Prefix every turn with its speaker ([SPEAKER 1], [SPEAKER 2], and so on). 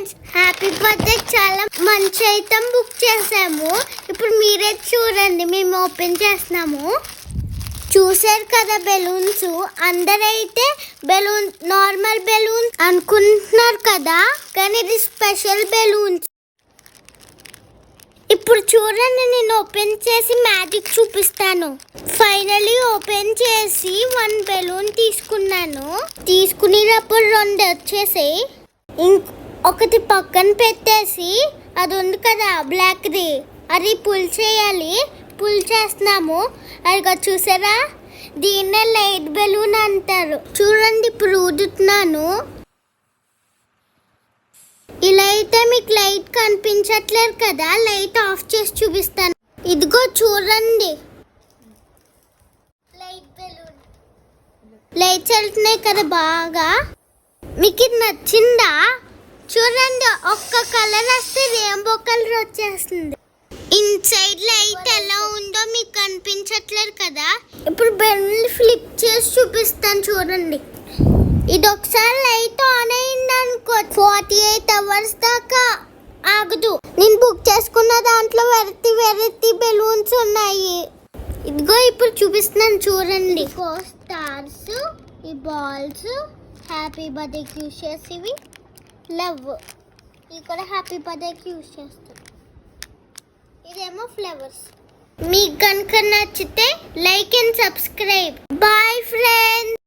[SPEAKER 1] Friends, happy birthday. చాలా మంచి item book చేసాము. ఇప్పుడు మీరే చూడండి, మేము ఓపెన్ చేస్తున్నాము. చూసారు కదా బెలూన్స్. అందరైతే బెలూన్ నార్మల్ బెలూన్ అనుకుంటున్నారు కదా, కానీ ఇది స్పెషల్ బెలూన్స్. ఇప్పుడు చూడండి, నేను ఓపెన్ చేసి మ్యాజిక్ చూపిస్తాను. ఫైనలీ ఓపెన్ చేసి 1 బెలూన్ తీసుకున్నాను. తీసుకునేటప్పుడు 2 వచ్చేసాయి. ఒకటి పక్కన పెట్టేసి అది ఉంది కదా బ్లాక్ది, అది పుల్ చేయాలి. పుల్ చేస్తున్నాము. అదిగా చూసారా, దీన్నే లైట్ బెలూన్ అంటారు. చూడండి, ఇప్పుడు ఊదుతున్నాను. ఇలా అయితే మీకు లైట్ కనిపించట్లేదు కదా, లైట్ ఆఫ్ చేసి చూపిస్తాను. ఇదిగో చూడండి, లైట్ బెలూన్. లైట్స్ వెళ్తున్నాయి కదా బాగా. మీకు ఇది నచ్చిందా? చూడండి, ఒక్క కలర్ వస్తే రెయిన్బో కలర్ వచ్చేస్తుంది. ఇన్సైడ్ లైట్ ఎలా ఉందో మీకు కనిపించట్లేదు కదా. ఇప్పుడు బెలూన్ ఫ్లిప్ చేసి చూపిస్తాను చూడండి. ఇది ఒకసారి లైట్ ఆన్ అయింది అనుకో, 48 అవర్స్ దాకా ఆగదు. నేను బుక్ చేసుకున్న దాంట్లో వెరైటీ బెలూన్స్ ఉన్నాయి. ఇదిగో ఇప్పుడు చూపిస్తున్నాను చూడండి. స్టార్స్, ఈ బాల్స్, హ్యాపీ బర్త్డేకి యూజ్ చేసేవి, లవ్, ఇది కూడా హ్యాపీ బర్త్డేకి యూజ్ చేస్తాం. ఇదేమో ఫ్లవర్స్. మీకు కనుక నచ్చితే like and subscribe. Bye friends.